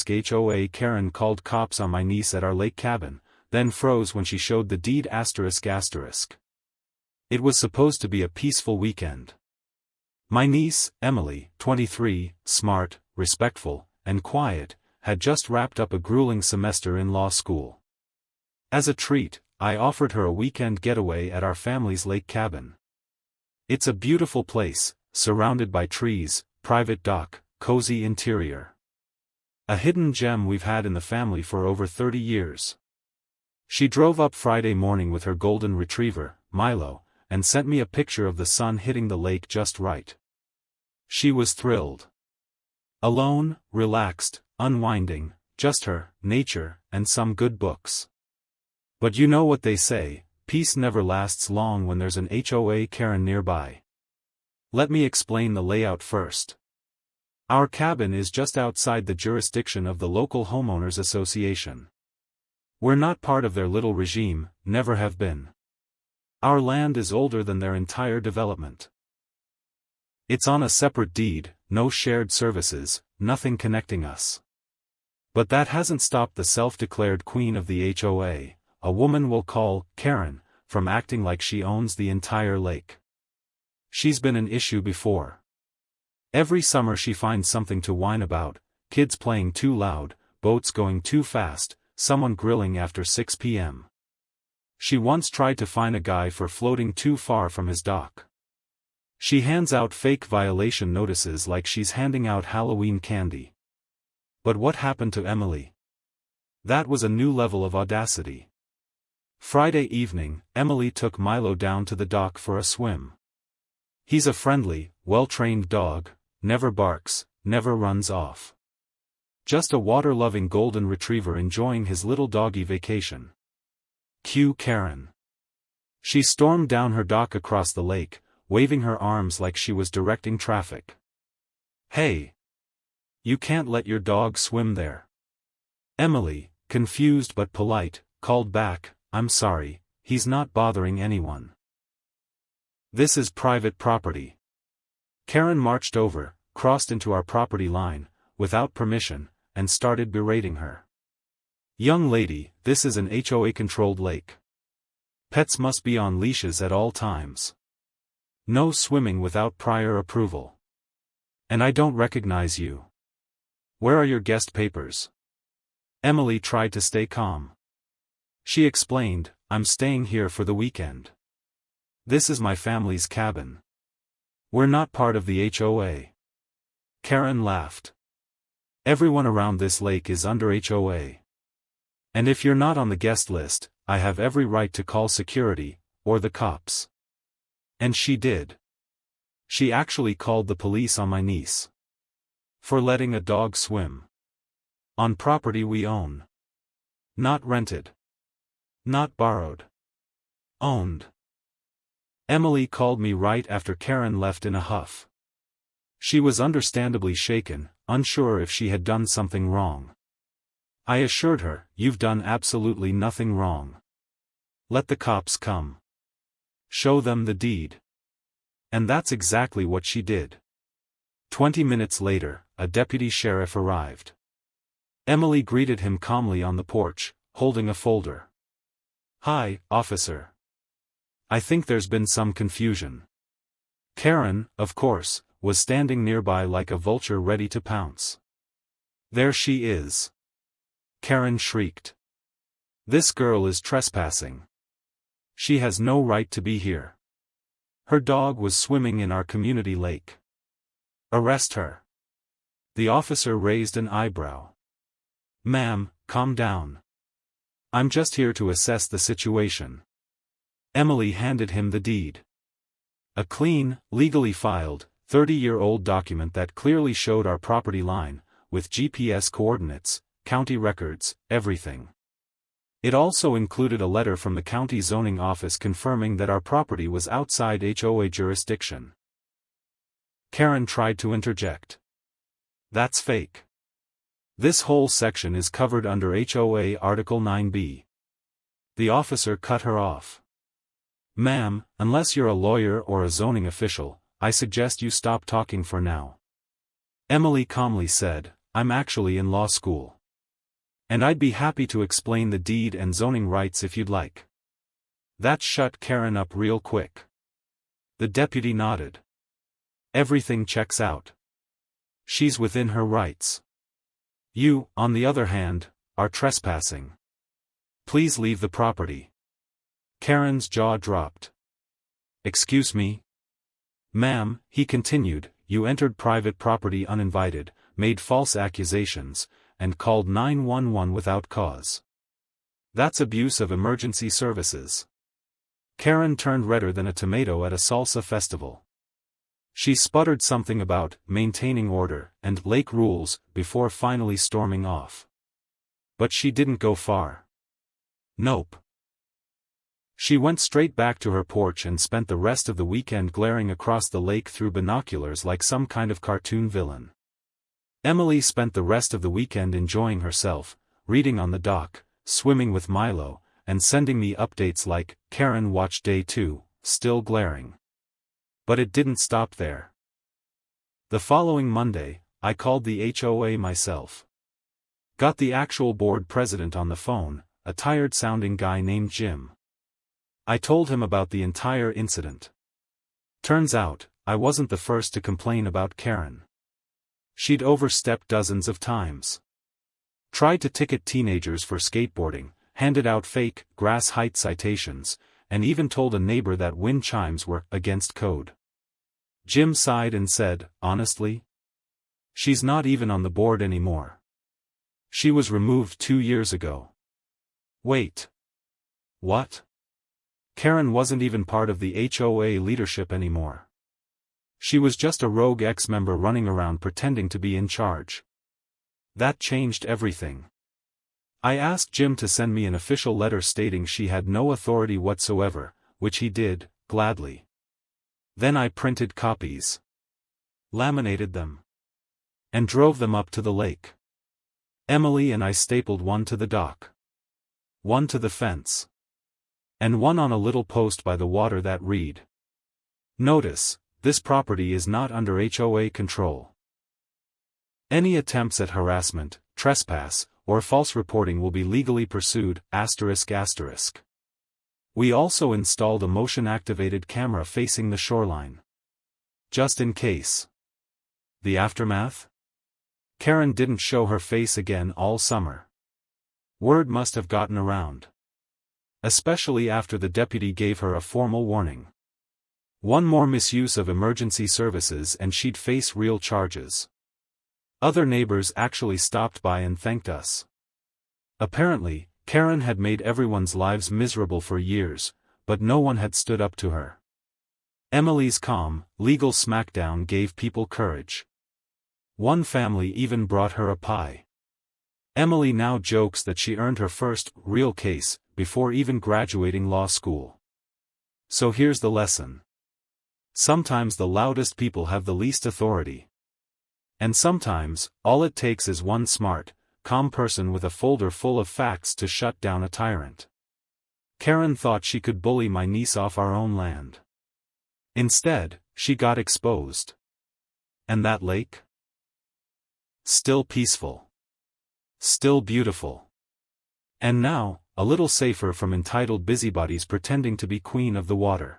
HOA Karen called cops on my niece at our lake cabin, then froze when she showed the deed ***. It was supposed to be a peaceful weekend. My niece, Emily, 23, smart, respectful, and quiet, had just wrapped up a grueling semester in law school. As a treat, I offered her a weekend getaway at our family's lake cabin. It's a beautiful place, surrounded by trees, private dock, cozy interior. A hidden gem we've had in the family for over 30 years. She drove up Friday morning with her golden retriever, Milo, and sent me a picture of the sun hitting the lake just right. She was thrilled. Alone, relaxed, unwinding, just her, nature, and some good books. But you know what they say, peace never lasts long when there's an HOA Karen nearby. Let me explain the layout first. Our cabin is just outside the jurisdiction of the local homeowners association. We're not part of their little regime, never have been. Our land is older than their entire development. It's on a separate deed, no shared services, nothing connecting us. But that hasn't stopped the self-declared queen of the HOA, a woman we'll call Karen, from acting like she owns the entire lake. She's been an issue before. Every summer she finds something to whine about: kids playing too loud, boats going too fast, someone grilling after 6 p.m. She once tried to fine a guy for floating too far from his dock. She hands out fake violation notices like she's handing out Halloween candy. But what happened to Emily? That was a new level of audacity. Friday evening, Emily took Milo down to the dock for a swim. He's a friendly, well-trained dog, never barks, never runs off. Just a water-loving golden retriever enjoying his little doggy vacation. Cue Karen. She stormed down her dock across the lake, waving her arms like she was directing traffic. "Hey! You can't let your dog swim there." Emily, confused but polite, called back, "I'm sorry, he's not bothering anyone. This is private property." Karen marched over, crossed into our property line, without permission, and started berating her. "Young lady, this is an HOA-controlled lake. Pets must be on leashes at all times. No swimming without prior approval. And I don't recognize you. Where are your guest papers?" Emily tried to stay calm. She explained, "I'm staying here for the weekend. This is my family's cabin. We're not part of the HOA." Karen laughed. "Everyone around this lake is under HOA. And if you're not on the guest list, I have every right to call security, or the cops." And she did. She actually called the police on my niece. For letting a dog swim. On property we own. Not rented. Not borrowed. Owned. Emily called me right after Karen left in a huff. She was understandably shaken, unsure if she had done something wrong. I assured her, "You've done absolutely nothing wrong. Let the cops come. Show them the deed." And that's exactly what she did. 20 minutes later, a deputy sheriff arrived. Emily greeted him calmly on the porch, holding a folder. "Hi, officer. I think there's been some confusion." Karen, of course, was standing nearby like a vulture ready to pounce. "There she is!" Karen shrieked. "This girl is trespassing. She has no right to be here. Her dog was swimming in our community lake. Arrest her." The officer raised an eyebrow. "Ma'am, calm down. I'm just here to assess the situation." Emily handed him the deed. A clean, legally filed, 30-year-old document that clearly showed our property line, with GPS coordinates, county records, everything. It also included a letter from the county zoning office confirming that our property was outside HOA jurisdiction. Karen tried to interject. "That's fake. This whole section is covered under HOA Article 9b. The officer cut her off. "Ma'am, unless you're a lawyer or a zoning official, I suggest you stop talking for now." Emily calmly said, I'm actually in law school. And I'd be happy to explain the deed and zoning rights if you'd like. That shut Karen up real quick. The deputy nodded. Everything checks out. She's within her rights. You, on the other hand, are trespassing. Please leave the property. Karen's jaw dropped. Excuse me? Ma'am, he continued, you entered private property uninvited, made false accusations, and called 911 without cause. That's abuse of emergency services. Karen turned redder than a tomato at a salsa festival. She sputtered something about maintaining order and lake rules before finally storming off. But she didn't go far. Nope. She went straight back to her porch and spent the rest of the weekend glaring across the lake through binoculars like some kind of cartoon villain. Emily spent the rest of the weekend enjoying herself, reading on the dock, swimming with Milo, and sending me updates like, Karen watched day 2, still glaring. But it didn't stop there. The following Monday, I called the HOA myself. Got the actual board president on the phone, a tired-sounding guy named Jim. I told him about the entire incident. Turns out, I wasn't the first to complain about Karen. She'd overstepped dozens of times. Tried to ticket teenagers for skateboarding, handed out fake, grass height citations, and even told a neighbor that wind chimes were against code. Jim sighed and said, honestly? She's not even on the board anymore. She was removed 2 years ago. Wait. What? Karen wasn't even part of the HOA leadership anymore. She was just a rogue ex-member running around pretending to be in charge. That changed everything. I asked Jim to send me an official letter stating she had no authority whatsoever, which he did, gladly. Then I printed copies, laminated them, and drove them up to the lake. Emily and I stapled one to the dock, one to the fence, and one on a little post by the water that read, Notice, this property is not under HOA control. Any attempts at harassment, trespass, or false reporting will be legally pursued, ***. We also installed a motion-activated camera facing the shoreline. Just in case. The aftermath? Karen didn't show her face again all summer. Word must have gotten around. Especially after the deputy gave her a formal warning. One more misuse of emergency services and she'd face real charges. Other neighbors actually stopped by and thanked us. Apparently, Karen had made everyone's lives miserable for years, but no one had stood up to her. Emily's calm, legal smackdown gave people courage. One family even brought her a pie. Emily now jokes that she earned her first real case before even graduating law school. So here's the lesson. Sometimes the loudest people have the least authority. And sometimes, all it takes is one smart, calm person with a folder full of facts to shut down a tyrant. Karen thought she could bully my niece off our own land. Instead, she got exposed. And that lake? Still peaceful. Still beautiful. And now, a little safer from entitled busybodies pretending to be queen of the water.